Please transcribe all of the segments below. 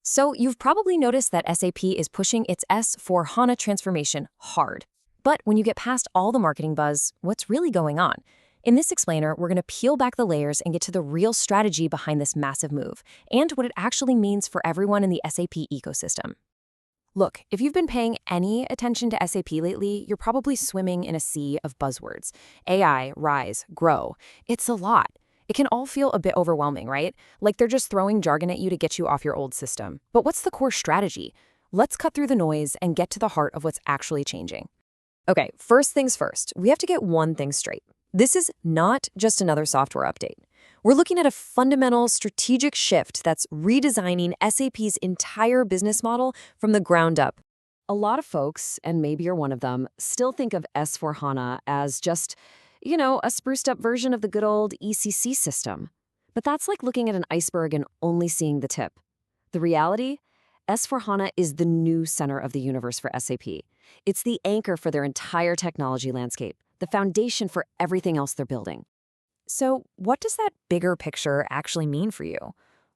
So you've probably noticed that SAP is pushing its S/4HANA transformation hard. But when you get past all the marketing buzz, what's really going on? In this explainer, we're going to peel back the laters and get to the real strategy behind this massive move and what it actually means for everyone in the SAP ecosystem. Look, if you've been paying any attention to SAP lately, you're probably swimming in a sea of buzzwords. AI, rise, grow. It's a lot. It can all feel a bit overwhelming, right? Like they're just throwing jargon at you to get you off your old system. But what's the core strategy? Let's cut through the noise and get to the heart of what's actually changing. Okay, first things first, we have to get one thing straight. This is not just another software update. We're looking at a fundamental strategic shift that's redesigning SAP's entire business model from the ground up. A lot of folks, and maybe you're one of them, still think of S/4HANA as just, a spruced up version of the good old ECC system. But that's like looking at an iceberg and only seeing the tip. The reality? S/4HANA is the new center of the universe for SAP. It's the anchor for their entire technology landscape, the foundation for everything else they're building. So, what does that bigger picture actually mean for you?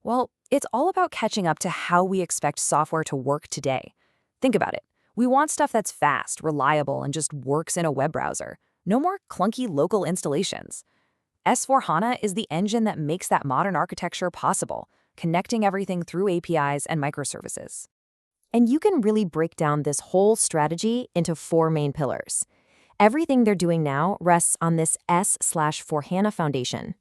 Well, it's all about catching up to how we expect software to work today. Think about it. We want stuff that's fast, reliable, and just works in a web browser. No more clunky local installations. S/4HANA is the engine that makes that modern architecture possible, connecting everything through APIs and microservices. And you can really break down this whole strategy into four main pillars. Everything they're doing now rests on this S/4HANA foundation.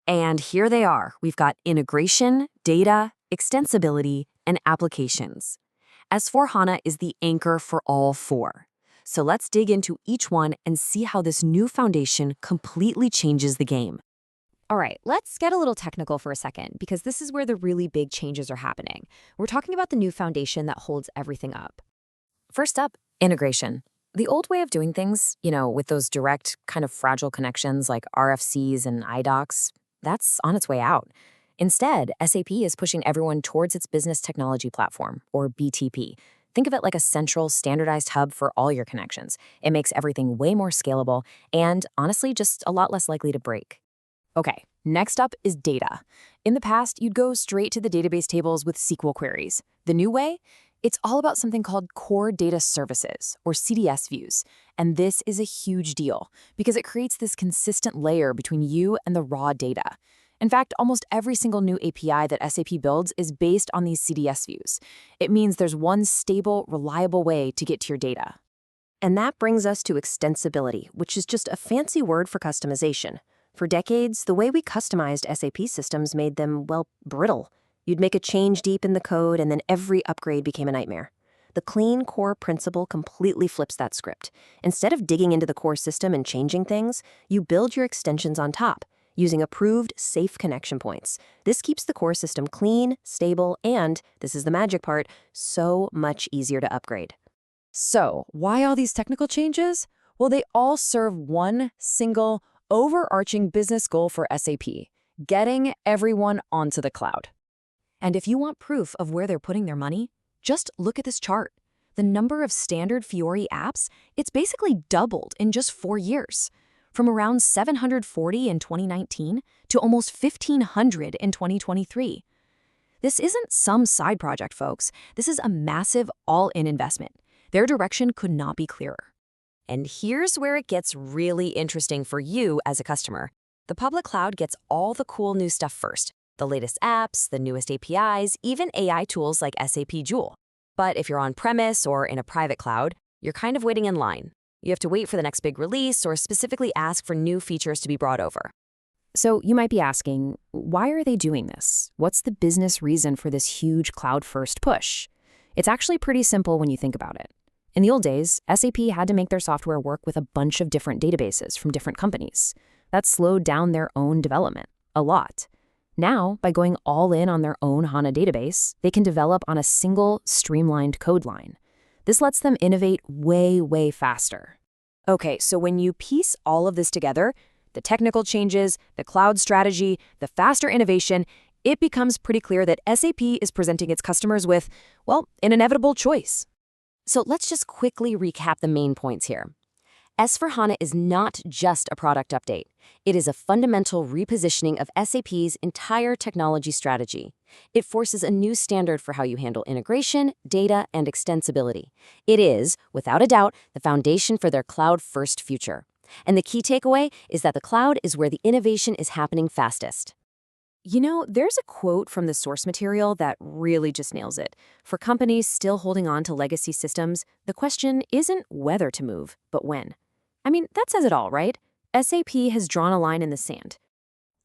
And here they are. We've got integration, data, extensibility, and applications. S/4HANA is the anchor for all four. So let's dig into each one and see how this new foundation completely changes the game. All right, let's get a little technical for a second, because this is where the really big changes are happening. We're talking about the new foundation that holds everything up. First up, integration. The old way of doing things, with those direct, kind of fragile connections like RFCs and iDocs, that's on its way out. Instead, SAP is pushing everyone towards its business technology platform, or BTP. Think of it like a central, standardized hub for all your connections. It makes everything way more scalable and, honestly, just a lot less likely to break. Okay, next up is data. In the past, you'd go straight to the database tables with SQL queries. The new way? It's all about something called Core Data Services, or CDS views. And this is a huge deal because it creates this consistent layer between you and the raw data. In fact, almost every single new API that SAP builds is based on these CDS views. It means there's one stable, reliable way to get to your data. And that brings us to extensibility, which is just a fancy word for customization. For decades, the way we customized SAP systems made them, brittle. You'd make a change deep in the code, and then every upgrade became a nightmare. The clean core principle completely flips that script. Instead of digging into the core system and changing things, you build your extensions on top, using approved, safe connection points. This keeps the core system clean, stable, and, this is the magic part, so much easier to upgrade. So, why all these technical changes? Well, they all serve one single, overarching business goal for SAP: getting everyone onto the cloud. And if you want proof of where they're putting their money, just look at this chart. The number of standard Fiori apps, it's basically doubled in just 4 years. From around 740 in 2019 to almost 1,500 in 2023. This isn't some side project, folks. This is a massive all-in investment. Their direction could not be clearer. And here's where it gets really interesting for you as a customer. The public cloud gets all the cool new stuff first. The latest apps, the newest APIs, even AI tools like SAP Joule. But if you're on-premise or in a private cloud, you're kind of waiting in line. You have to wait for the next big release or specifically ask for new features to be brought over. So you might be asking, why are they doing this? What's the business reason for this huge cloud-first push? It's actually pretty simple when you think about it. In the old days, SAP had to make their software work with a bunch of different databases from different companies. That slowed down their own development a lot. Now, by going all in on their own HANA database, they can develop on a single, streamlined code line. This lets them innovate way, way faster. Okay, so when you piece all of this together, the technical changes, the cloud strategy, the faster innovation, it becomes pretty clear that SAP is presenting its customers with, an inevitable choice. So let's just quickly recap the main points here. S/4HANA is not just a product update. It is a fundamental repositioning of SAP's entire technology strategy. It forces a new standard for how you handle integration, data, and extensibility. It is, without a doubt, the foundation for their cloud-first future. And the key takeaway is that the cloud is where the innovation is happening fastest. You know, there's a quote from the source material that really just nails it. For companies still holding on to legacy systems, the question isn't whether to move, but when. I mean, that says it all, right? SAP has drawn a line in the sand.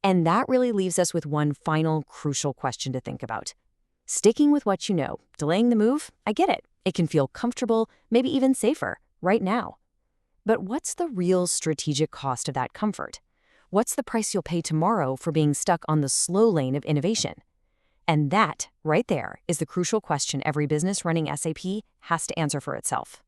And that really leaves us with one final crucial question to think about. Sticking with what you know, delaying the move, I get it. It can feel comfortable, maybe even safer, right now. But what's the real strategic cost of that comfort? What's the price you'll pay tomorrow for being stuck on the slow lane of innovation? And that, right there, is the crucial question every business running SAP has to answer for itself.